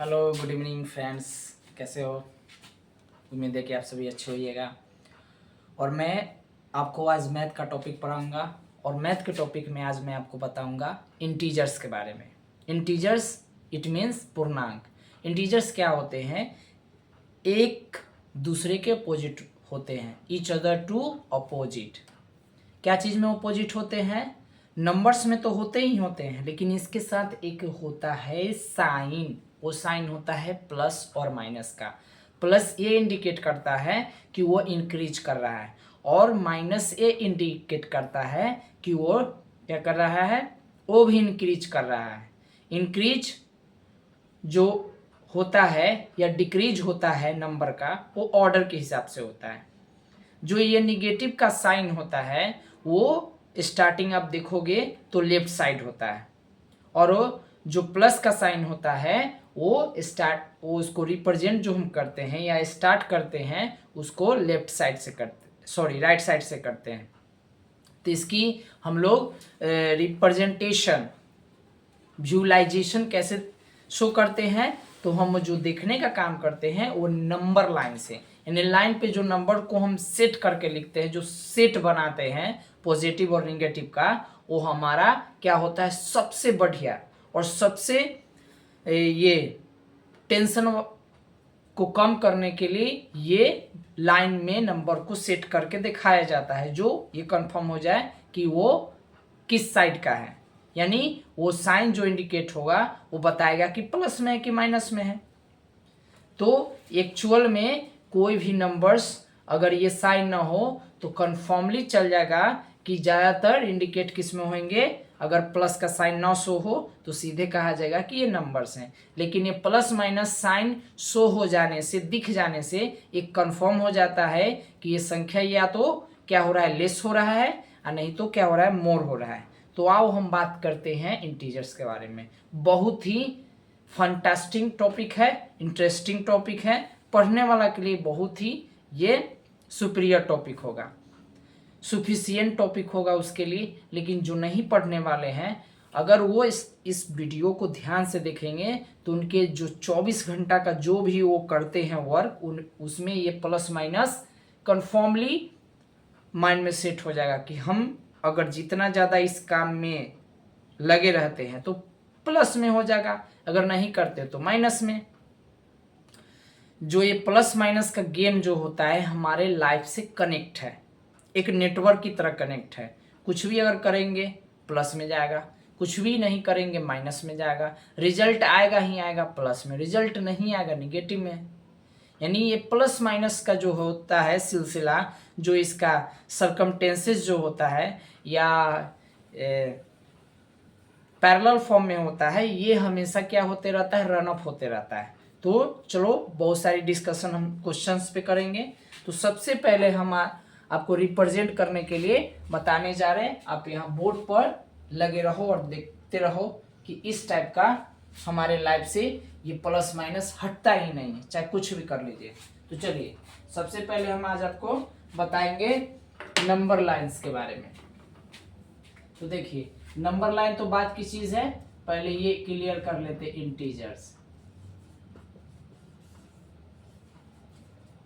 Hello good evening friends, कैसे हो? उम्मीद है कि आप सभी अच्छे होइएगा। और मैं आपको आज मैथ का टॉपिक पढ़ाऊंगा और मैथ के टॉपिक में आज मैं आपको बताऊंगा इंटीजर्स के बारे में। इंटीजर्स इट मीन्स पूर्णांक। इंटीजर्स क्या होते हैं? एक दूसरे के अपोजिट होते हैं, ईच अदर टू अपोजिट। क्या चीज़ में अपोजिट होते हैं? नंबर्स में तो होते ही होते हैं, लेकिन इसके साथ एक होता है साइन। वो साइन होता है प्लस और माइनस का। प्लस ये इंडिकेट करता है कि वो इंक्रीज कर रहा है और माइनस ये इंडिकेट करता है कि वो क्या कर रहा है, वो भी इंक्रीज कर रहा है। इंक्रीज जो होता है या डिक्रीज होता है नंबर का, वो ऑर्डर के हिसाब से होता है। जो ये निगेटिव का साइन होता है वो स्टार्टिंग आप देखोगे तो लेफ्ट साइड होता है, और वो जो प्लस का साइन होता है वो उसको रिप्रेजेंट जो हम करते हैं या स्टार्ट करते हैं उसको लेफ्ट साइड से करते, राइट साइड से करते हैं। तो इसकी हम लोग रिप्रेजेंटेशन, विजुअलाइजेशन कैसे शो करते हैं? तो हम जो देखने का काम करते हैं वो नंबर लाइन से, यानी लाइन पे जो नंबर को हम सेट करके लिखते हैं, जो सेट बनाते हैं पॉजिटिव और निगेटिव का, वो हमारा क्या होता है, सबसे बढ़िया और सबसे ये टेंशन को कम करने के लिए ये लाइन में नंबर को सेट करके दिखाया जाता है, जो ये कंफर्म हो जाए कि वो किस साइड का है। यानी वो साइन जो इंडिकेट होगा वो बताएगा कि प्लस में है कि माइनस में है। तो एक्चुअल में कोई भी नंबर्स अगर ये साइन ना हो तो कन्फर्मली चल जाएगा कि ज़्यादातर इंडिकेट किस में होंगे। अगर प्लस का साइन ना शो हो तो सीधे कहा जाएगा कि ये नंबर्स हैं, लेकिन ये प्लस माइनस साइन शो हो जाने से, दिख जाने से एक कंफर्म हो जाता है कि ये संख्या या तो क्या हो रहा है, लेस हो रहा है, और नहीं तो क्या हो रहा है, मोर हो रहा है। तो आओ हम बात करते हैं इंटीजर्स के बारे में। बहुत ही फंटास्टिक टॉपिक है, इंटरेस्टिंग टॉपिक है, पढ़ने वाला के लिए बहुत ही ये सुपीरियर टॉपिक होगा, सुफिशियंट टॉपिक होगा उसके लिए। लेकिन जो नहीं पढ़ने वाले हैं, अगर वो इस वीडियो को ध्यान से देखेंगे तो उनके जो 24 घंटा का जो भी वो करते हैं वर्क, उसमें ये प्लस माइनस कन्फर्मली माइंड में सेट हो जाएगा कि हम अगर जितना ज़्यादा इस काम में लगे रहते हैं तो प्लस में हो जाएगा, अगर नहीं करते तो माइनस में। जो ये प्लस माइनस का गेम जो होता है हमारे लाइफ से कनेक्ट है, एक नेटवर्क की तरह कनेक्ट है। कुछ भी अगर करेंगे प्लस में जाएगा, कुछ भी नहीं करेंगे माइनस में जाएगा। रिजल्ट आएगा ही आएगा प्लस में, रिजल्ट नहीं आएगा निगेटिव में। यानी ये प्लस माइनस का जो होता है सिलसिला, जो इसका सर्कमटेंसेस जो होता है या पैरेलल फॉर्म में होता है, ये हमेशा क्या होते रहता है, रन अप होते रहता है। तो चलो बहुत सारी डिस्कशन हम क्वेश्चंस पे करेंगे। तो सबसे पहले हम आपको रिप्रेजेंट करने के लिए बताने जा रहे हैं। आप यहाँ बोर्ड पर लगे रहो और देखते रहो कि इस टाइप का हमारे लाइफ से ये प्लस माइनस हटता ही नहीं है, चाहे कुछ भी कर लीजिए। तो चलिए सबसे पहले हम आज आपको बताएंगे नंबर लाइंस के बारे में। तो देखिए नंबर लाइन तो बात की चीज है, पहले ये क्लियर कर लेते इंटीजर्स।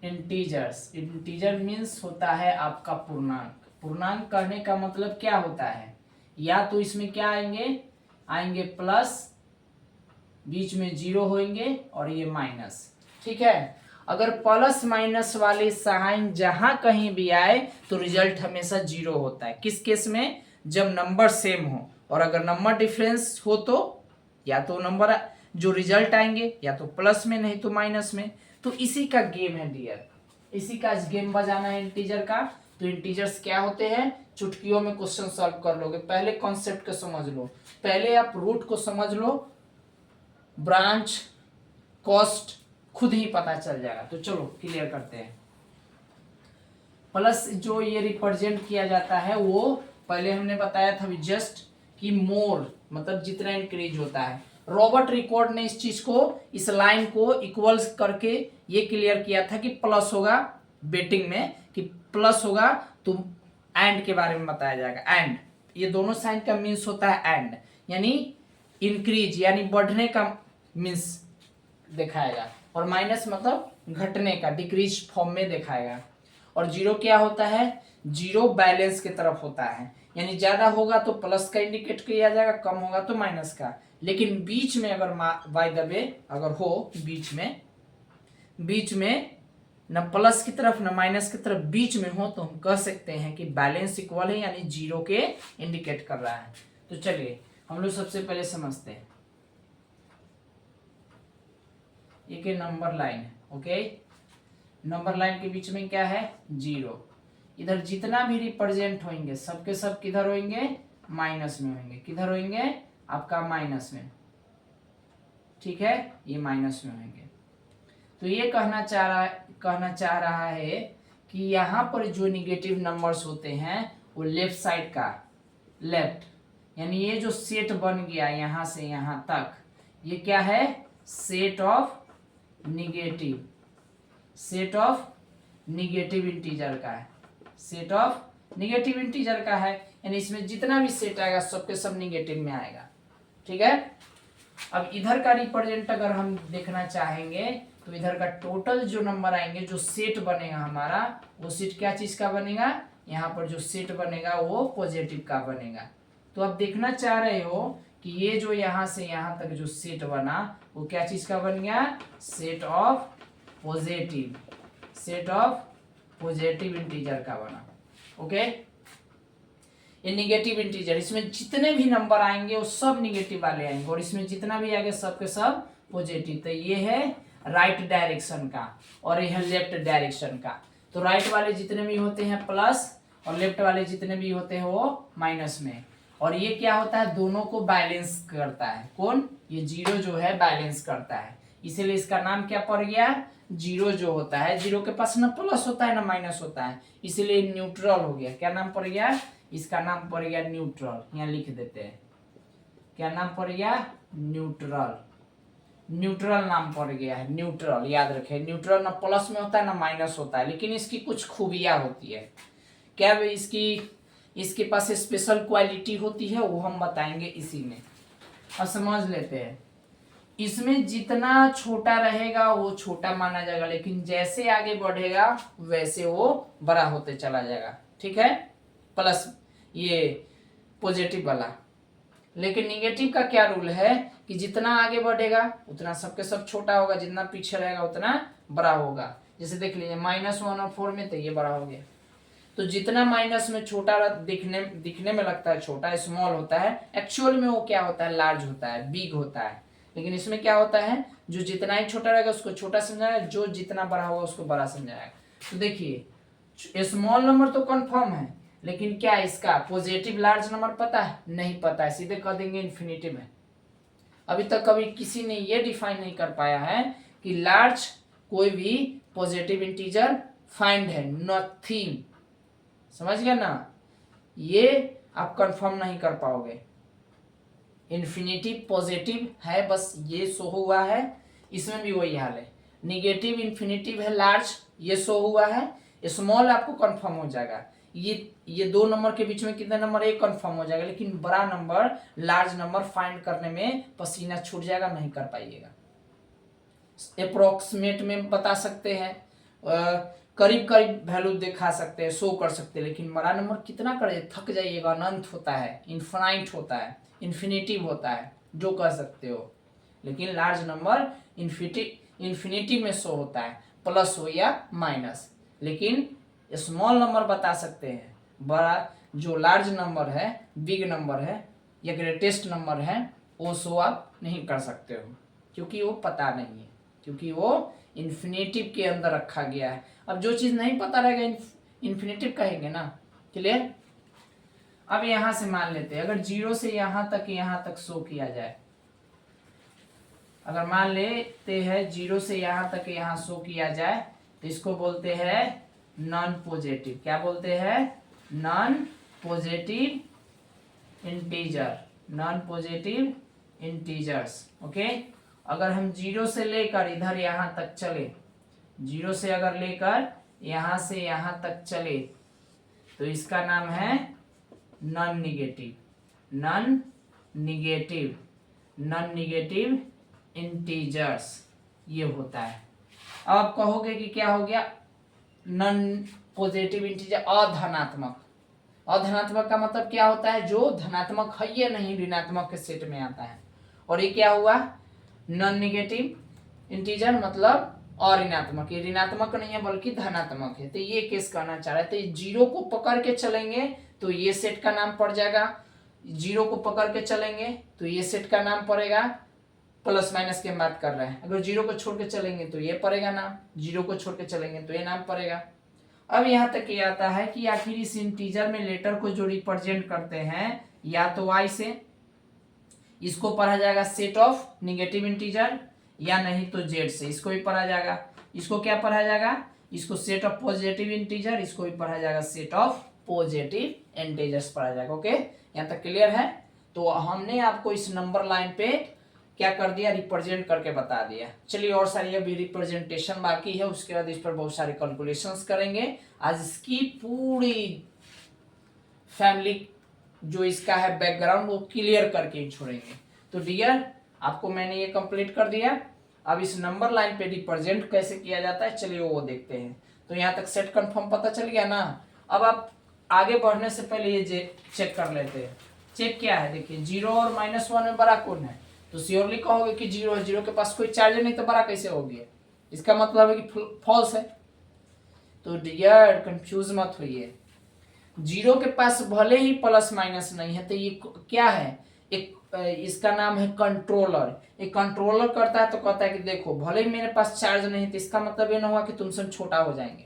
इंटीजर मीन्स होता है आपका पूर्णांक। पूर्णांक कहने का मतलब क्या होता है, या तो इसमें क्या आएंगे प्लस, बीच में जीरो होंगे और ये माइनस, ठीक है। अगर प्लस माइनस वाले साइन जहां कहीं भी आए तो रिजल्ट हमेशा जीरो होता है। किस केस में? जब नंबर सेम हो, और अगर नंबर डिफरेंस हो तो या तो नंबर जो रिजल्ट आएंगे या तो प्लस में नहीं तो माइनस में। तो इसी का गेम है डियर, इसी का गेम बजाना है इंटीजर का। तो इंटीजर्स क्या होते हैं, चुटकियों में क्वेश्चन सॉल्व कर लोगे। पहले कॉन्सेप्ट को समझ लो, पहले आप रूट को समझ लो, ब्रांच कॉस्ट खुद ही पता चल जाएगा। तो चलो क्लियर करते हैं। प्लस जो ये रिप्रेजेंट किया जाता है वो पहले हमने बताया था जस्ट कि मोर मतलब जितना इंक्रीज होता है। रॉबर्ट रिकॉर्ड ने इस चीज को, इस लाइन को इक्वल्स करके ये क्लियर किया था कि प्लस होगा, बेटिंग में कि प्लस होगा तो एंड के बारे में बताया जाएगा। एंड ये दोनों साइन का मीन्स होता है एंड, यानी इंक्रीज यानी बढ़ने का मीन्स दिखाएगा, और माइनस मतलब घटने का, डिक्रीज फॉर्म में दिखाएगा। और जीरो क्या होता है, जीरो बैलेंस की तरफ होता है, यानी ज्यादा होगा तो प्लस का इंडिकेट किया जाएगा, कम होगा तो माइनस का। लेकिन बीच में अगर बाय द वे अगर हो बीच में न प्लस की तरफ न माइनस की तरफ बीच में हो, तो हम कह सकते हैं कि बैलेंस इक्वल है, यानी जीरो के इंडिकेट कर रहा है। तो चलिए हम लोग सबसे पहले समझते हैं, एक नंबर लाइन है, ओके। नंबर लाइन के बीच में क्या है, जीरो। इधर जितना भी रिप्रेजेंट होंगे सबके सब किधर होंगे, माइनस में होंगे। किधर होंगे, आपका माइनस में, ठीक है, ये माइनस में होंगे। तो ये कहना चाह रहा है कि यहाँ पर जो निगेटिव नंबर्स होते हैं वो लेफ्ट साइड का, लेफ्ट, यानी ये जो सेट बन गया यहाँ से यहाँ तक, ये क्या है, सेट ऑफ निगेटिव इंटीजर का है, सेट ऑफ निगेटिव इंटीजर का है, यानी इसमें जितना भी सेट आएगा सबके सब निगेटिव में आएगा, ठीक है। अब इधर का रिप्रेजेंट अगर हम देखना चाहेंगे तो इधर का टोटल जो नंबर आएंगे, जो सेट बनेगा हमारा, वो सेट क्या चीज का बनेगा, यहाँ पर जो सेट बनेगा वो पॉजिटिव का बनेगा। तो आप देखना चाह रहे हो कि ये जो यहाँ से यहाँ तक जो सेट बना वो क्या चीज का बन गया, सेट ऑफ पॉजिटिव इंटीजर का बना, ओके। ये निगेटिव इंटीजर, इसमें जितने भी नंबर आएंगे वो सब निगेटिव वाले आएंगे, और इसमें जितना भी आएंगे सबके सब पॉजिटिव। तो ये है राइट डायरेक्शन का, और ये है लेफ्ट डायरेक्शन का। तो राइट वाले जितने भी होते हैं प्लस, और लेफ्ट वाले जितने भी होते हैं वो माइनस में। और ये क्या होता है, दोनों को बैलेंस करता है। कौन, ये जीरो जो है बैलेंस करता है, इसीलिए इसका नाम क्या पड़ गया, जीरो जो होता है, जीरो के पास ना प्लस होता है ना माइनस होता है, इसीलिए न्यूट्रल हो गया। क्या नाम पड़ गया, इसका नाम पड़ गया न्यूट्रल। यहाँ लिख देते हैं, क्या नाम पड़ गया, न्यूट्रल नाम पड़ गया है, न्यूट्रल। याद रखें, न्यूट्रल ना प्लस में होता है ना माइनस होता है, लेकिन इसकी कुछ खूबियां होती है। क्या इसके पास स्पेशल क्वालिटी होती है, वो हम बताएंगे इसी में। अब समझ लेते हैं, इसमें जितना छोटा रहेगा वो छोटा माना जाएगा, लेकिन जैसे आगे बढ़ेगा वैसे वो बड़ा होते चला जाएगा, ठीक है, प्लस ये पॉजिटिव वाला। लेकिन निगेटिव का क्या रूल है कि जितना आगे बढ़ेगा उतना सबके सब छोटा होगा, जितना पीछे रहेगा उतना बड़ा होगा। जैसे देख लीजिए -1/4 में तो ये बड़ा हो गया। तो जितना माइनस में छोटा दिखने में लगता है छोटा, स्मॉल होता है, एक्चुअल में वो क्या होता है, लार्ज होता है, बिग होता है। लेकिन इसमें क्या होता है, जो जितना ही छोटा रहेगा उसको छोटा समझाएगा, जो जितना बड़ा होगा उसको बड़ा समझाएगा। तो देखिए स्मॉल नंबर तो कंफर्म है, लेकिन क्या इसका पॉजिटिव लार्ज नंबर पता है, नहीं पता है, सीधे कह देंगे इन्फिनिटिव है। अभी तक कभी किसी ने ये डिफाइन नहीं कर पाया है कि लार्ज कोई भी पॉजिटिव इंटीजर फाइंड है, नथिंग। समझ गया ना, ये आप कंफर्म नहीं कर पाओगे। इन्फिनिटिव पॉजिटिव है, बस ये शो हुआ है, इसमें भी वही हाल है। निगेटिव इन्फिनिटिव है, लार्ज ये शो हुआ है, स्मॉल आपको कंफर्म हो जाएगा। ये दो नंबर के बीच में कितने नंबर, एक कंफर्म हो जाएगा, लेकिन बड़ा नंबर लार्ज नंबर फाइंड करने में पसीना छूट जाएगा, नहीं कर पाइएगा। अप्रोक्सीमेट में बता सकते हैं, करीब वैल्यू दिखा सकते हैं, शो कर सकते हैं, लेकिन बड़ा नंबर कितना करे, थक जाइएगा, अनंत होता है, इनफाइनाइट होता है, इन्फिनिटिव होता है, जो कह सकते हो। लेकिन लार्ज नंबर इन्फिनिटिव में शो होता है, प्लस हो या माइनस। लेकिन स्मॉल नंबर बता सकते हैं, बड़ा जो लार्ज नंबर है, बिग नंबर है या ग्रेटेस्ट नंबर है, वो शो आप नहीं कर सकते हो, क्योंकि वो पता नहीं है, क्योंकि वो इन्फिनिटिव के अंदर रखा गया है। अब जो चीज नहीं पता रहेगा इन्फिनिटिव कहेंगे ना, क्लियर। अब यहां से मान लेते हैं, अगर जीरो से यहां तक शो किया जाए, अगर मान लेते हैं जीरो से यहां तक यहाँ शो किया जाए, तो इसको बोलते हैं नॉन पॉजिटिव। क्या बोलते हैं, non positive integer, non positive integers, okay. अगर हम जीरो से लेकर इधर यहाँ तक चले, जीरो से अगर लेकर यहाँ से यहाँ तक चले, तो इसका नाम है नॉन निगेटिव इंटीजर्स, ये होता है। अब आप कहोगे कि क्या हो गया, नॉन पॉजिटिव इंटीजर, अधनात्मक। अधनात्मक का मतलब क्या होता है, जो धनात्मक है या नहीं ऋणात्मक के सेट में आता है। और ये क्या हुआ, नॉन नेगेटिव इंटीजर मतलब अऋणात्मक, ये ऋणात्मक नहीं है बल्कि धनात्मक है। तो ये केस कहना चाह रहा है। तो ये जीरो को पकड़ के चलेंगे तो ये सेट का नाम पड़ जाएगा, जीरो को पकड़ के चलेंगे तो ये सेट का नाम पड़ेगा, प्लस माइनस की बात कर रहे हैं। अगर जीरो को छोड़ के चलेंगे तो ये पड़ेगा नाम, जीरो को छोड़ के चलेंगे तो ये नाम पड़ेगा। अब यहाँ तक ये आता है कि आखिर इस इंटीजर में लेटर को जो रिप्रेजेंट करते हैं, या तो y से, इसको पढ़ा जाएगा सेट ऑफ नेगेटिव इंटीजर, या नहीं तो z से, इसको भी पढ़ा जाएगा। इसको क्या पढ़ा जाएगा, इसको सेट ऑफ पॉजिटिव इंटीजर, इसको भी पढ़ा जाएगा सेट ऑफ पॉजिटिव इंटीजर्स पढ़ा जाएगा। ओके, यहाँ तक क्लियर है। तो हमने आपको इस नंबर लाइन पे क्या कर दिया, रिप्रेजेंट करके बता दिया। चलिए और सारी अभी रिप्रेजेंटेशन बाकी है, उसके बाद इस पर बहुत सारे कैलकुलेशंस करेंगे। आज इसकी पूरी फैमिली जो इसका है बैकग्राउंड वो क्लियर करके ही छोड़ेंगे। तो डियर, आपको मैंने ये कंप्लीट कर दिया। अब इस नंबर लाइन पे रिप्रेजेंट कैसे किया जाता है, चलिए वो देखते हैं। तो यहाँ तक सेट कंफर्म पता चल गया ना। अब आप आगे बढ़ने से पहले ये चेक कर लेते हैं। चेक क्या है, देखिए जीरो और -1 में बड़ा कौन है, तो श्योरली कहोगे कि जीरो है, जीरो के पास कोई चार्ज नहीं तो बड़ा कैसे हो गया, इसका मतलब है कि फॉल्स है। तो डियर कंफ्यूज मत होइए, जीरो के पास भले ही प्लस माइनस नहीं है तो ये क्या है, एक इसका नाम है कंट्रोलर। एक कंट्रोलर करता है तो कहता है कि देखो भले ही मेरे पास चार्ज नहीं है तो इसका मतलब ये ना हुआ कि तुमसे हम छोटा हो जाएंगे,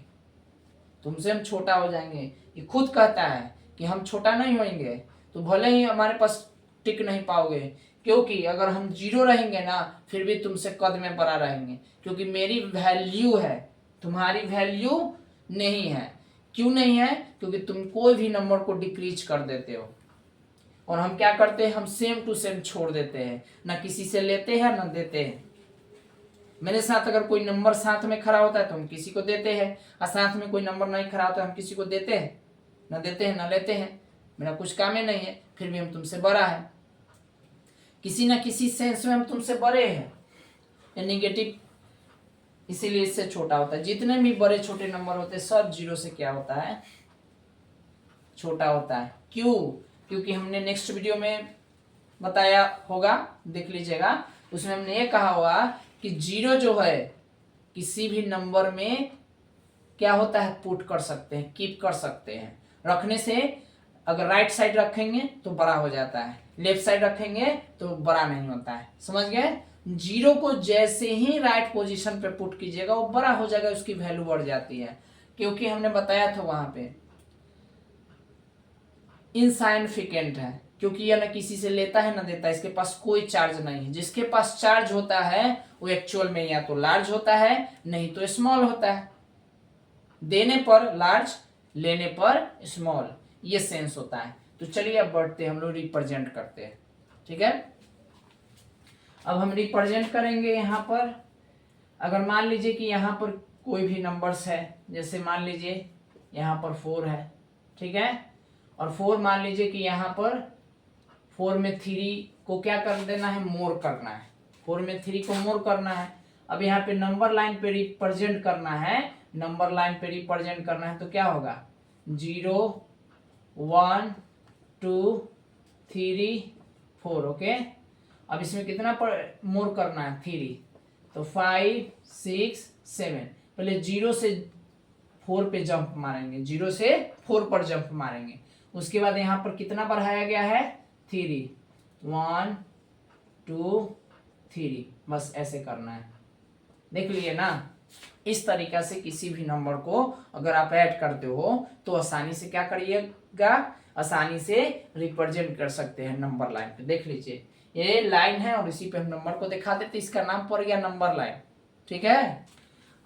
तुमसे हम छोटा हो जाएंगे। ये खुद कहता है कि हम छोटा नहीं होंगे, तो भले ही हमारे पास टिक नहीं पाओगे, क्योंकि अगर हम जीरो रहेंगे ना फिर भी तुमसे कद में बड़ा रहेंगे, क्योंकि मेरी वैल्यू है, तुम्हारी वैल्यू नहीं है। क्यों नहीं है, क्योंकि तुम कोई भी नंबर को डिक्रीज कर देते हो, और हम क्या करते हैं, हम सेम टू सेम छोड़ देते हैं, ना किसी से लेते हैं ना देते हैं। मेरे साथ अगर कोई नंबर साथ में खड़ा होता है तो हम किसी को देते हैं, और साथ में कोई नंबर नहीं खड़ा होता है हम किसी को देते हैं, ना देते हैं ना लेते हैं। मेरा कुछ काम ही नहीं है, फिर भी हम तुमसे बड़ा है, किसी ना किसी सेंस में हम तुमसे बड़े हैं। नेगेटिव इसीलिए इससे छोटा होता है। जितने भी बड़े छोटे नंबर होते हैं सब जीरो से क्या होता है, छोटा होता है। क्यों, क्योंकि हमने नेक्स्ट वीडियो में बताया होगा, देख लीजिएगा, उसमें हमने ये कहा होगा कि जीरो जो है किसी भी नंबर में क्या होता है, पुट कर सकते हैं, कीप कर सकते हैं। रखने से अगर राइट साइड रखेंगे तो बड़ा हो जाता है, लेफ्ट साइड रखेंगे तो बड़ा नहीं होता है, समझ गए। जीरो को जैसे ही राइट पोजीशन पे पुट कीजिएगा वो बड़ा हो जाएगा, उसकी वैल्यू बढ़ जाती है, क्योंकि हमने बताया था वहां पे इनसाइनिफिकेंट है, क्योंकि यह ना किसी से लेता है ना देता है, इसके पास कोई चार्ज नहीं है। जिसके पास चार्ज होता है वो एक्चुअल में या तो लार्ज होता है नहीं तो स्मॉल होता है। देने पर लार्ज, लेने पर स्मॉल, ये सेंस होता है। तो चलिए अब बढ़ते हम लोग रिप्रेजेंट करते हैं, ठीक है। अब हम रिप्रेजेंट करेंगे यहाँ पर, अगर मान लीजिए कि यहाँ पर कोई भी नंबर्स है, जैसे मान लीजिए यहाँ पर 4 है, ठीक है, और 4 मान लीजिए कि यहाँ पर 4 में 3 को क्या कर देना है, मोर करना है, 4 में 3 को मोर करना है। अब यहाँ पे नंबर लाइन पे रिप्रेजेंट करना है, नंबर लाइन पे रिप्रेजेंट करना है तो क्या होगा, 0 1 2 3 4, ओके। अब इसमें कितना मोर करना है, 3, तो 5 6 7। पहले 0 से 4 पे जंप मारेंगे, 0 से 4 पर जंप मारेंगे, उसके बाद यहाँ पर कितना बढ़ाया गया है, 3, 1 2 3, बस ऐसे करना है। देख लिए ना, इस तरीका से किसी भी नंबर को अगर आप ऐड करते हो तो आसानी से क्या करिएगा, आसानी से रिप्रेजेंट कर सकते हैं नंबर लाइन पे। देख लीजिए ये लाइन है और इसी पे हम नंबर को दिखा देते, इसका नाम पड़ गया नंबर लाइन, ठीक है।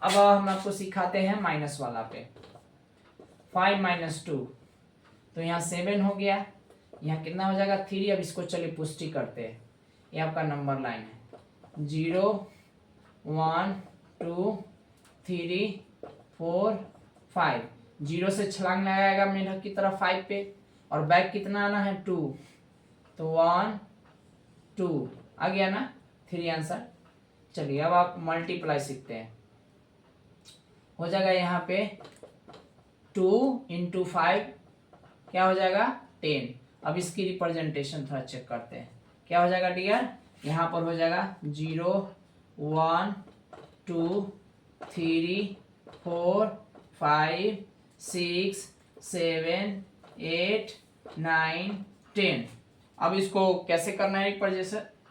अब हम आपको सिखाते हैं माइनस वाला पे, 5 - 2, तो यहाँ 7 हो गया, यहाँ कितना हो जाएगा, 3। अब इसको चलिए पुष्टि करते हैं, ये आपका नंबर लाइन है, 0 1 2 3 4 5। 0 से छलांग लगाएगा मेढक की तरफ 5 पे, और बैक कितना आना है, 2, तो 1 2 आ गया ना, 3 आंसर। चलिए अब आप मल्टीप्लाई सीखते हैं। हो जाएगा यहाँ पे 2 × 5 क्या हो जाएगा 10। अब इसकी रिप्रेजेंटेशन थोड़ा चेक करते हैं। क्या हो जाएगा डियर, यहाँ पर हो जाएगा 0 1 2 3 4 5 6 7 8 9 10। अब इसको कैसे करना है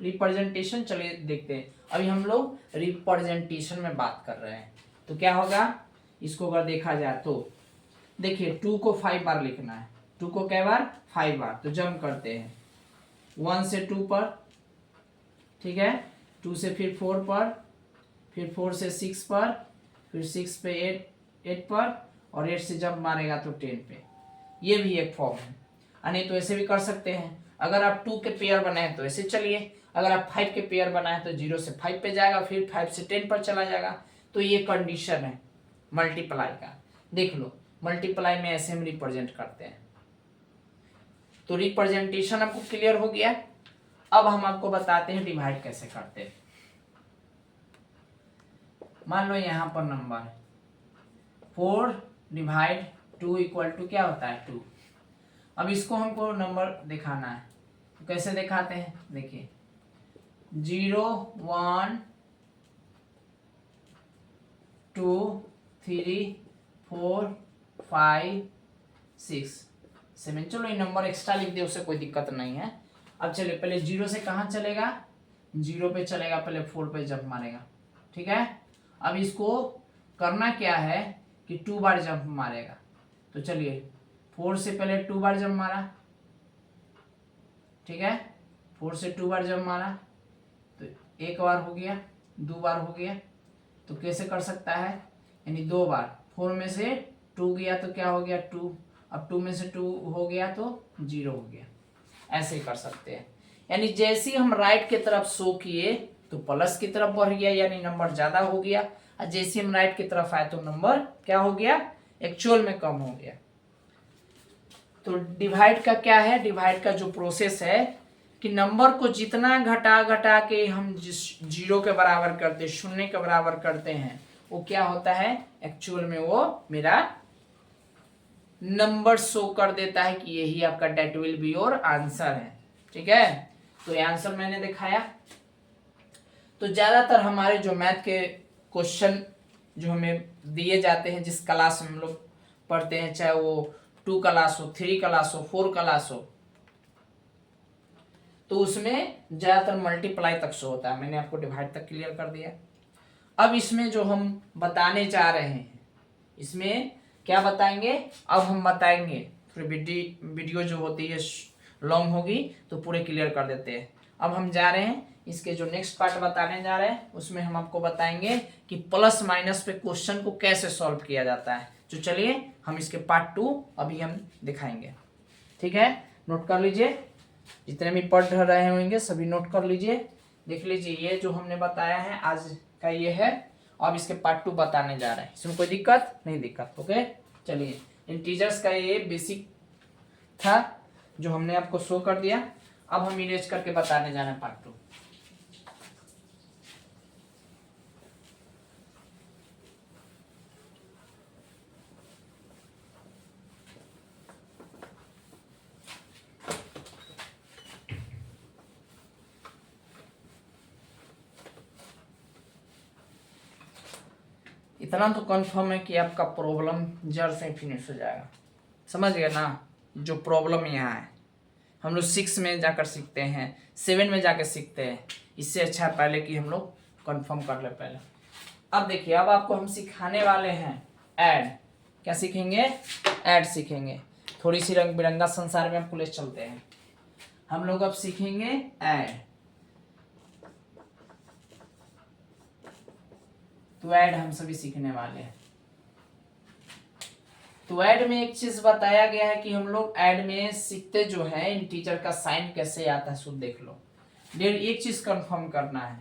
रिप्रेजेंटेशन, चलिए देखते हैं। अभी हम लोग रिप्रेजेंटेशन में बात कर रहे हैं, तो क्या होगा, इसको अगर देखा जाए तो देखिए 2 को 5 बार लिखना है। 2 को कै बार 5 बार, तो जम करते हैं 1 से 2 पर, ठीक है, 2 से फिर 4 पर, फिर 4 से 6 पर, फिर 6 पे 8 पर, और 8 से जंप मारेगा तो 10 पे। ये भी एक फॉर्म है। नहीं तो ऐसे भी कर सकते हैं। अगर आप 2 के पेयर बनाए तो ऐसे चलिए, अगर आप 5 के पेयर बनाए तो 0 से 5 पे जाएगा, फिर 5 से 10 पर चला जाएगा। तो ये कंडीशन है मल्टीप्लाई का। देख लो मल्टीप्लाई में ऐसे हम रिप्रेजेंट करते हैं। तो रिप्रेजेंटेशन आपको क्लियर हो गया। अब हम आपको बताते हैं डिवाइड कैसे करते हैं। मान लो यहाँ पर नंबर 4 डिवाइड 2 इक्वल टू क्या होता है 2। अब इसको हमको नंबर दिखाना है, तो कैसे दिखाते हैं, देखिए 0 1 2 3 4 5 6 7। चलो ये नंबर एक्स्ट्रा लिख दे, उससे कोई दिक्कत नहीं है। अब चलिए पहले 0 से कहाँ चलेगा, 0 पे चलेगा, पहले 4 पे जंप मारेगा, ठीक है। अब इसको करना क्या है कि 2 बार जंप मारेगा। तो चलिए 4 से पहले 2 बार जंप मारा, ठीक है, 4 से 2 बार जंप मारा तो 1 बार हो गया, 2 बार हो गया। तो कैसे कर सकता है, यानी 2 बार, 4 में से 2 गया तो क्या हो गया 2, अब 2 में से 2 हो गया तो 0 हो गया। ऐसे ही कर सकते हैं। यानी जैसे ही हम राइट की तरफ शो किए तो प्लस की तरफ बढ़ गया, यानी नंबर ज्यादा हो गया, और जैसे हम राइट की तरफ आए तो नंबर क्या हो गया, एक्चुअल में कम हो गया। तो डिवाइड का क्या है, डिवाइड का जो प्रोसेस है कि नंबर को जितना घटा घटा के हम जिस 0 के बराबर करते, 0 के बराबर करते हैं, वो क्या होता है, एक्चुअल में वो मेरा नंबर शो कर देता है कि यही आपका that will be your answer है, ठीक है। तो ये आंसर मैंने दिखाया। तो ज्यादातर हमारे जो मैथ के क्वेश्चन जो हमें दिए जाते हैं, जिस क्लास में हम लोग पढ़ते हैं, चाहे वो 2 क्लास हो, 3 क्लास हो, 4 क्लास हो, तो उसमें ज्यादातर मल्टीप्लाई तक शो होता है। मैंने आपको डिवाइड तक क्लियर कर दिया। अब इसमें जो हम बताने जा रहे हैं, इसमें क्या बताएंगे, अब हम बताएंगे, थोड़ी वीडियो जो होती है लॉन्ग होगी तो पूरे क्लियर कर देते हैं। अब हम जा रहे हैं इसके जो नेक्स्ट पार्ट बताने जा रहे हैं, उसमें हम आपको बताएंगे कि प्लस माइनस पे क्वेश्चन को कैसे सॉल्व किया जाता है। तो चलिए हम इसके पार्ट 2 अभी हम दिखाएंगे, ठीक है। नोट कर लीजिए, जितने भी पढ़ रहे होंगे सभी नोट कर लीजिए, देख लीजिए। ये जो हमने बताया है आज का ये है, अब इसके पार्ट 2 बताने जा रहे हैं। इसमें कोई दिक्कत नहीं, दिक्कत ओके। चलिए इंटीजर्स का ये बेसिक था जो हमने आपको शो कर दिया। अब हम इरेज करके बताने जा रहे हैं पार्ट 2। इतना तो कंफर्म है कि आपका प्रॉब्लम जड़ से फिनिश हो जाएगा, समझ गए ना। जो प्रॉब्लम यहाँ है हम लोग 6 में जाकर सीखते हैं, 7 में जाकर सीखते हैं। इससे अच्छा पहले कि हम लोग कंफर्म कर ले पहले। अब देखिए, अब आपको हम सिखाने वाले हैं ऐड। क्या सीखेंगे, ऐड सीखेंगे। थोड़ी सी रंग बिरंगा संसार में आपको ले चलते हैं। हम लोग अब सीखेंगे ऐड। तो ऐड हम सभी सीखने वाले हैं। तो ऐड में एक चीज बताया गया है कि हम लोग ऐड में सीखते जो है इंटीजर का साइन कैसे आता है, शुद्ध देख लो। डेढ़ एक चीज कंफर्म करना है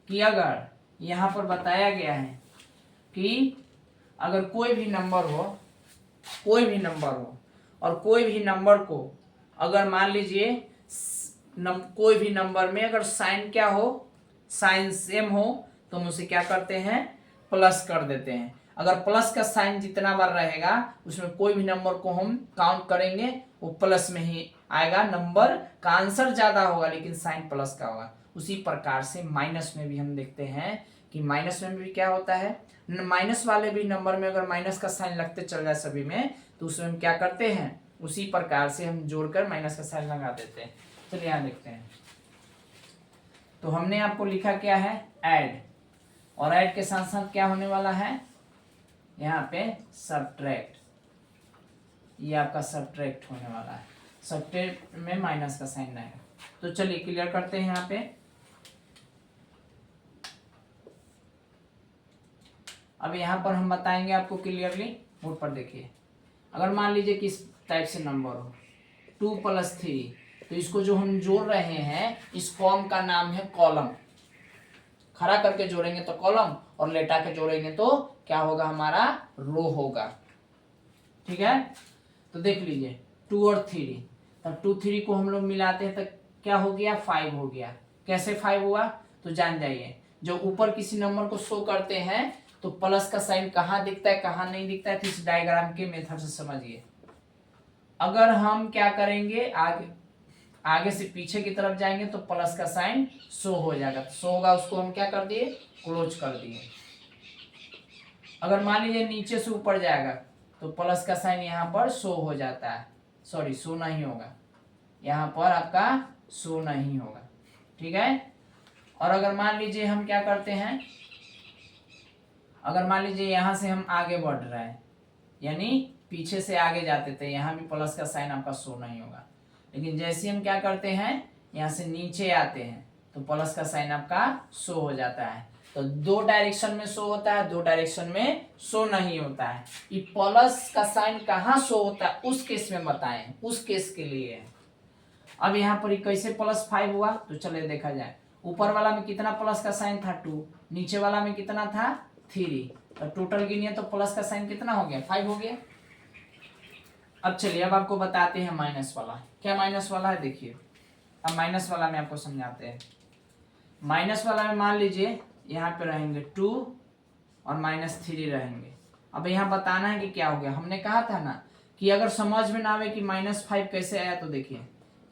कि अगर यहाँ पर बताया गया है कि अगर कोई भी नंबर हो, कोई भी नंबर हो, और कोई भी नंबर को अगर मान लीजिए कोई भी नंबर में अगर साइन क्या हो, साइन सेम हो, तो हम उसे क्या करते हैं, प्लस कर देते हैं। अगर प्लस का साइन जितना बार रहेगा उसमें कोई भी नंबर को हम काउंट करेंगे वो प्लस में ही आएगा, नंबर का आंसर ज्यादा होगा लेकिन साइन प्लस का होगा। उसी प्रकार से माइनस में भी हम देखते हैं कि माइनस में भी क्या होता है, माइनस वाले भी नंबर में अगर माइनस का साइन लगते चल जाए सभी में तो उसमें हम क्या करते हैं, उसी प्रकार से हम जोड़कर माइनस का साइन लगा देते हैं। चलिए यहाँ देखते हैं। तो हमने आपको लिखा क्या है, ऐड, और ऐड के साथ साथ क्या होने वाला है यहाँ पे, सबट्रैक्ट। ये आपका सबट्रैक्ट होने वाला है, सबट्रैक्ट में माइनस का साइन आएगा। तो चलिए क्लियर करते हैं यहाँ पे। अब यहाँ पर हम बताएंगे आपको क्लियरली, बोर्ड पर देखिए। अगर मान लीजिए किस टाइप से नंबर हो 2 + 3, तो इसको जो हम जोड़ रहे हैं इस फॉर्म का नाम है कॉलम। खड़ा करके जोड़ेंगे तो कॉलम, और लेटा के जोड़ेंगे तो क्या होगा, हमारा रो होगा। ठीक है, तो देख लीजिए 2 और 3, तब 2 3 को हम लोग मिलाते हैं तो क्या हो गया, 5 हो गया। कैसे 5 हुआ तो जान जाइए, जो ऊपर किसी नंबर को शो करते हैं तो प्लस का साइन कहाँ दिखता है कहाँ नहीं दिखता है, तो इस डायग्राम के मेथड से समझिए। अगर हम क्या करेंगे, आगे से पीछे की तरफ जाएंगे तो प्लस का साइन शो हो जाएगा, तो शो होगा उसको हम क्या कर दिए, क्लोज कर दिए। अगर मान लीजिए नीचे से ऊपर जाएगा तो प्लस का साइन यहाँ पर शो हो जाता है, सॉरी शो नहीं होगा, यहाँ पर आपका शो नहीं होगा। ठीक है, और अगर मान लीजिए हम क्या करते हैं, अगर मान लीजिए यहाँ से हम आगे बढ़ रहे हैं, यानी पीछे से आगे जाते थे, यहाँ भी प्लस का साइन आपका शो नहीं होगा। लेकिन जैसे हम क्या करते हैं, यहाँ से नीचे आते हैं तो प्लस का साइन आपका शो हो जाता है। तो 2 डायरेक्शन में शो होता है, 2 डायरेक्शन में शो नहीं होता है। ये प्लस का साइन कहाँ शो होता है उस केस में बताएं, उस केस के लिए। अब यहाँ पर कैसे +5 हुआ, तो चलिए देखा जाए। ऊपर वाला में कितना प्लस का साइन था 2, नीचे वाला में कितना था 3, तो टोटल गिनिए तो प्लस का साइन कितना हो गया, 5 हो गया। अब चलिए अब आपको बताते हैं माइनस वाला। क्या माइनस वाला है, देखिए अब माइनस वाला में आपको समझाते हैं। माइनस वाला में मान लीजिए यहाँ पे रहेंगे 2 और -3 रहेंगे। अब यहाँ बताना है कि क्या हो गया। हमने कहा था ना कि अगर समझ में ना आवे कि -5 कैसे आया, तो देखिए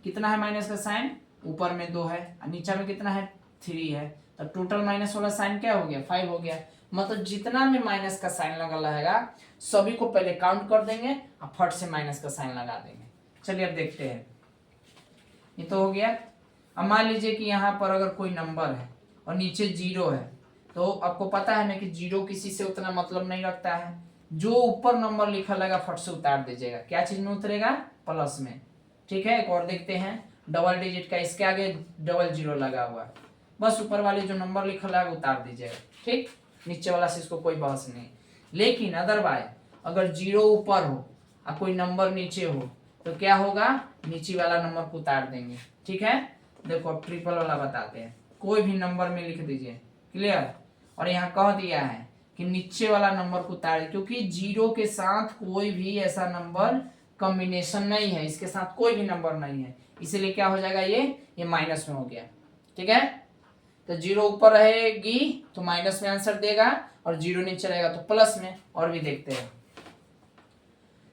कितना है माइनस का साइन, ऊपर में 2 है और नीचे में कितना है 3 है, तो टोटल माइनस वाला साइन क्या हो गया, 5 हो गया। मतलब जितना में माइनस का साइन लगा रहेगा सभी को पहले काउंट कर देंगे और फट से माइनस का साइन लगा देंगे। चलिए अब देखते हैं, ये तो हो गया। अब मान लीजिए कि यहाँ पर अगर कोई नंबर है और नीचे 0 है, तो आपको पता है ना कि 0 किसी से उतना मतलब नहीं रखता है, जो ऊपर नंबर लिखा लगा फट से उतार दीजिएगा। क्या चीज में उतरेगा, प्लस में। ठीक है, एक और देखते हैं, डबल डिजिट का, इसके आगे डबल 0 लगा हुआ है, बस ऊपर वाले जो नंबर लिखा लगा उतार दीजिएगा। ठीक, नीचे वाला से इसको कोई बहस नहीं। लेकिन अदरवाइज अगर 0 ऊपर हो और कोई नंबर नीचे हो तो क्या होगा, नीचे वाला नंबर को उतार देंगे। ठीक है, देखो अब ट्रिपल वाला बताते हैं। कोई भी नंबर में लिख दीजिए, क्लियर। और यहाँ कह दिया है कि नीचे वाला नंबर को उतार, क्योंकि 0 के साथ कोई भी ऐसा नंबर कॉम्बिनेशन नहीं है, इसके साथ कोई भी नंबर नहीं है, इसीलिए क्या हो जाएगा, ये माइनस में हो गया। ठीक है, तो 0 ऊपर रहेगी तो माइनस में आंसर देगा, और 0 नीचे रहेगा तो प्लस में। और भी देखते हैं,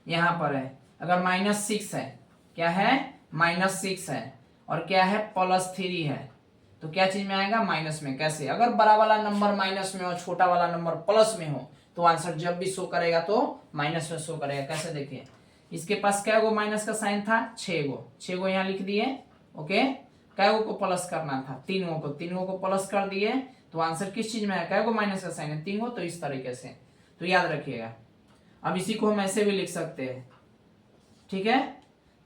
यहाँ पर है अगर -6 है, क्या है -6 है, और क्या है +3 है, तो क्या चीज में आएगा, माइनस में। कैसे, अगर बड़ा वाला नंबर माइनस में हो, छोटा वाला नंबर प्लस में हो, तो आंसर जब भी शो करेगा तो माइनस में शो करेगा। कैसे, देखिए इसके पास क्या गो माइनस का साइन था, 6 गो यहाँ लिख दिए। ओके, कै गो को प्लस करना था, 3 गो को, 3 गो को प्लस कर दिए तो आंसर किस चीज में है, कै गो माइनस का साइन है, 3 गो। तो इस तरीके से तो याद रखिएगा। अब इसी को हम ऐसे भी लिख सकते हैं। ठीक है,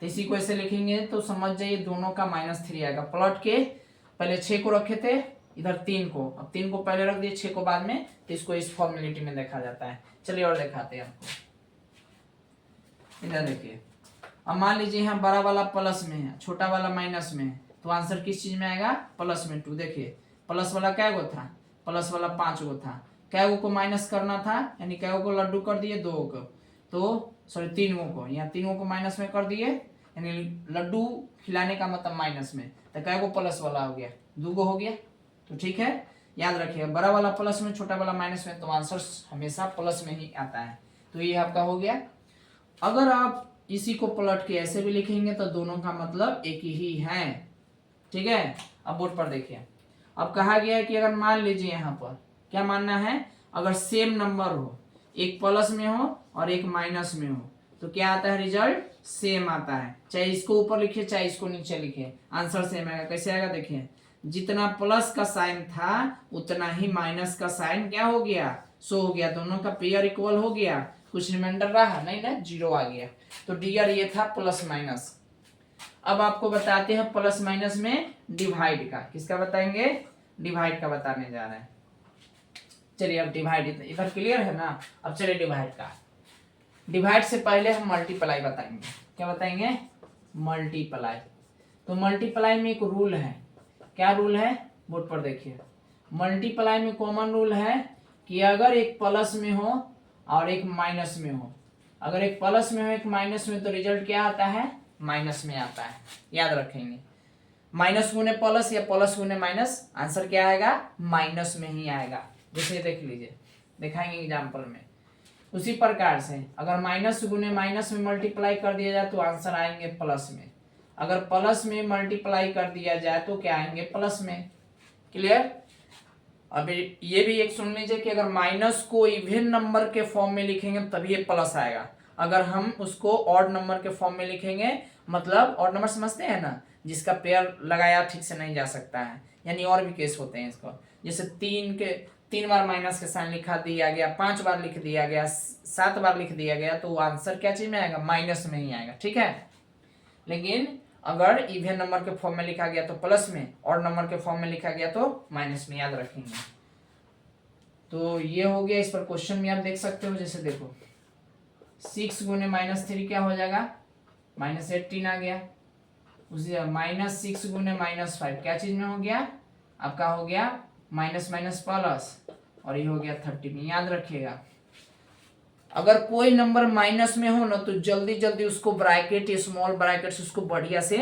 तो इसी को ऐसे लिखेंगे तो समझ जाइए दोनों का -3 आएगा। प्लट के पहले 6 को रखे थे, इधर 3 को, अब 3 को पहले रख दिए 6 को बाद में, तो इसको इस फॉर्मेलिटी में देखा जाता है। चलिए और दिखाते हैं आपको। इधर देखिए, अब मान लीजिए यहाँ बड़ा वाला प्लस में है, छोटा वाला माइनस में है, तो आंसर किस चीज में आएगा, प्लस में 2। देखिए प्लस वाला क्या गो था, प्लस वाला 5 गो था, क्या गो को माइनस करना था, यानी क्या गो को लड्डू कर दिए 2 को, तो सॉरी 3 गो को, यहाँ 3 गो को माइनस में कर दिए, यानी लड्डू खिलाने का मतलब माइनस में, तो क्या गो प्लस वाला हो गया, 2 गो हो गया। तो ठीक है, याद रखिएगा, बड़ा वाला प्लस में छोटा वाला माइनस में, तो आंसर हमेशा प्लस में ही आता है। तो ये आपका हो गया। अगर आप इसी को पलट के ऐसे भी लिखेंगे तो दोनों का मतलब एक ही है, ठीक है। अब बोर्ड पर देखिए, अब कहा गया है कि अगर मान लीजिए यहाँ पर क्या मानना है, अगर सेम नंबर हो, एक प्लस में हो और एक माइनस में हो, तो क्या आता है, रिजल्ट सेम आता है। चाहे इसको ऊपर लिखिए चाहे इसको नीचे लिखिए, आंसर सेम आएगा। कैसे आएगा देखिए, जितना प्लस का साइन था उतना ही माइनस का साइन क्या हो गया, शो हो गया, दोनों का पेयर इक्वल हो गया। कुछ रिमाइंडर रहा नहीं ना, जीरो आ गया। तो डियर ये था प्लस माइनस। अब आपको बताते हैं प्लस माइनस में डिवाइड का, किसका बताएंगे, डिवाइड का बताने जा रहे हैं। चलिए अब डिवाइड इधर क्लियर है ना। अब चलिए डिवाइड का, डिवाइड से पहले हम मल्टीप्लाई बताएंगे। क्या बताएंगे, मल्टीप्लाई। तो मल्टीप्लाई में एक रूल है, क्या रूल है, बोर्ड पर देखिए। मल्टीप्लाई में कॉमन रूल है कि अगर एक प्लस में हो और एक माइनस में हो, अगर एक प्लस में हो एक माइनस में, तो रिजल्ट क्या आता है, माइनस में आता है। याद रखेंगे, माइनस गुने प्लस या प्लस गुने माइनस, आंसर क्या आएगा, माइनस में ही आएगा। जैसे देख लीजिए, दिखाएंगे एग्जाम्पल में। उसी प्रकार से अगर माइनस गुने माइनस में मल्टीप्लाई कर दिया जाए तो आंसर आएंगे प्लस में, अगर प्लस में मल्टीप्लाई कर दिया जाए तो क्या आएंगे, प्लस में। क्लियर। अब ये भी एक सुन लीजिए कि अगर माइनस को इवन नंबर के फॉर्म में लिखेंगे तभी ये प्लस आएगा, अगर हम उसको ऑड नंबर के फॉर्म में लिखेंगे, मतलब ऑड नंबर समझते हैं ना, जिसका पेयर लगाया ठीक से नहीं जा सकता है, यानी और भी केस होते हैं इसको, जैसे 3 बार माइनस के साइन लिखा दिया गया, 5 बार लिख दिया गया, 7 बार लिख दिया गया, तो आंसर क्या चीज में आएगा, माइनस में ही आएगा, ठीक है। लेकिन अगर इवन नंबर के फॉर्म में लिखा गया तो प्लस में, और नंबर के फॉर्म में लिखा गया तो माइनस में, याद रखेंगे। तो ये हो गया। इस पर क्वेश्चन में आप देख सकते हो, जैसे देखो 6 गुने -3 क्या हो जाएगा, -18 आ गया। उसी -6 गुने -5 क्या चीज में हो गया, आपका हो गया माइनस माइनस प्लस, और ये हो गया 30 में। याद रखिएगा, अगर कोई नंबर माइनस में हो ना तो जल्दी जल्दी उसको ब्रैकेट, स्मॉल ब्रैकेट से उसको बढ़िया से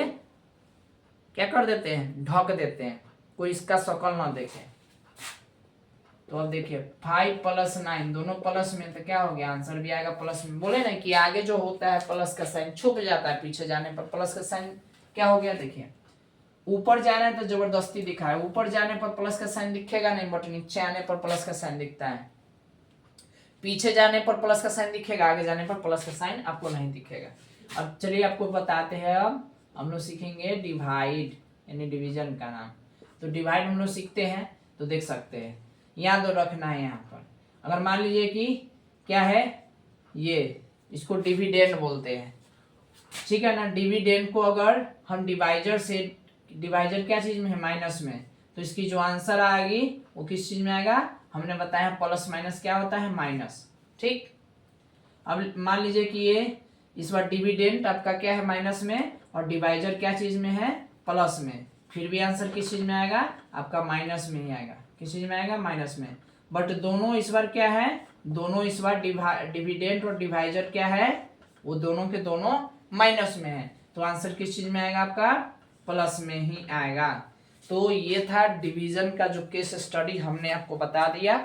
क्या कर देते हैं, ढक देते हैं, कोई इसका शक्ल ना देखे। तो अब देखिए 5 + 9 दोनों प्लस में, तो क्या हो गया, आंसर भी आएगा प्लस में। बोले ना कि आगे जो होता है प्लस का साइन छुप जाता है, पीछे जाने पर प्लस का साइन क्या हो गया, देखिए ऊपर जाना है तो जबरदस्ती दिखा है, ऊपर जाने पर प्लस का साइन दिखेगा नहीं, बट नीचे आने पर प्लस का साइन दिखता है, पीछे जाने पर प्लस का साइन दिखेगा, आगे जाने पर प्लस का साइन आपको नहीं दिखेगा। अब चलिए आपको बताते हैं, अब हम लोग सीखेंगे डिवाइड, यानी डिवीजन का नाम। तो डिवाइड हम लोग सीखते हैं तो देख सकते हैं, याद रखना है यहाँ पर। अगर मान लीजिए कि क्या है ये, इसको डिविडेंड बोलते हैं, ठीक है ना। डिविडेंड को अगर हम डिवाइजर से, डिवाइजर क्या चीज में है, माइनस में, तो इसकी जो आंसर आएगी वो किस चीज में आएगा, हमने बताया प्लस माइनस क्या होता है, माइनस, ठीक। अब मान लीजिए कि ये इस बार डिविडेंड आपका क्या है, माइनस में, और डिवाइजर क्या चीज में है, प्लस में, फिर भी आंसर किस चीज में आएगा, आपका माइनस में ही आएगा। किस चीज में आएगा, माइनस में। बट दोनों इस बार क्या है, दोनों इस बार डिविडेंड और डिवाइजर क्या है, वो दोनों के दोनों माइनस में है, तो आंसर किस चीज में आएगा, आपका प्लस में ही आएगा। तो ये था डिवीजन का जो केस स्टडी हमने आपको बता दिया,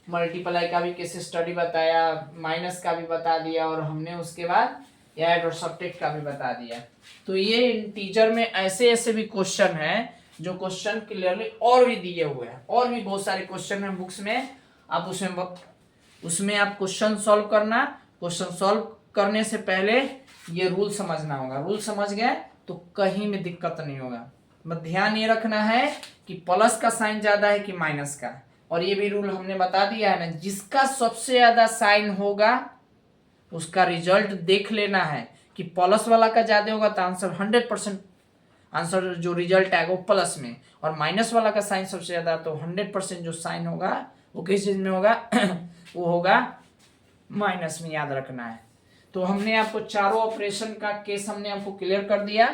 मल्टीप्लाई का भी केस स्टडी बताया, माइनस का भी बता दिया, और हमने उसके बाद ऐड और सब्ट्रैक्ट का भी बता दिया। तो ये इंटीजर में ऐसे ऐसे भी क्वेश्चन है जो क्वेश्चन क्लियरली और भी दिए हुए हैं, और भी बहुत सारे क्वेश्चन हैं बुक्स में, आप उसमें आप क्वेश्चन सॉल्व करना। क्वेश्चन सॉल्व करने से पहले ये रूल समझना होगा, रूल समझ गए तो कहीं में दिक्कत नहीं होगा। बस ध्यान ये रखना है कि प्लस का साइन ज्यादा है कि माइनस का, और ये भी रूल हमने बता दिया है ना, जिसका सबसे ज्यादा साइन होगा उसका रिजल्ट देख लेना है कि प्लस वाला का ज्यादा होगा तो आंसर 100% आंसर जो रिजल्ट आएगा वो प्लस में, और माइनस वाला का साइन सबसे ज्यादा, तो 100% जो साइन होगा वो किस चीज में होगा वो होगा माइनस में, याद रखना है। तो हमने आपको चारों ऑपरेशन का केस हमने आपको क्लियर कर दिया।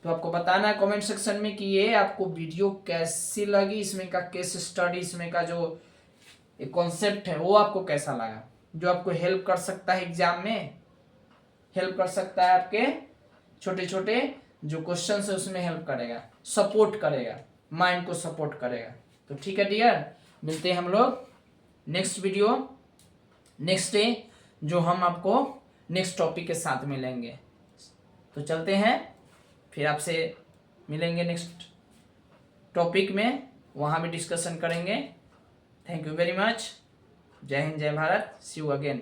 तो आपको बताना है कमेंट सेक्शन में कि ये आपको वीडियो कैसी लगी, इसमें का केस स्टडी, इसमें का जो कॉन्सेप्ट है वो आपको कैसा लगा, जो आपको हेल्प कर सकता है एग्जाम में, हेल्प कर सकता है आपके छोटे छोटे जो क्वेश्चन है उसमें हेल्प करेगा, सपोर्ट करेगा, माइंड को सपोर्ट करेगा। तो ठीक है डियर, मिलते हैं हम लोग नेक्स्ट वीडियो, नेक्स्ट डे, जो हम आपको नेक्स्ट टॉपिक के साथ मिलेंगे। तो चलते हैं, फिर आपसे मिलेंगे नेक्स्ट टॉपिक में, वहाँ भी डिस्कशन करेंगे। Thank you very much. जय हिंद, जय भारत, सी यू अगेन।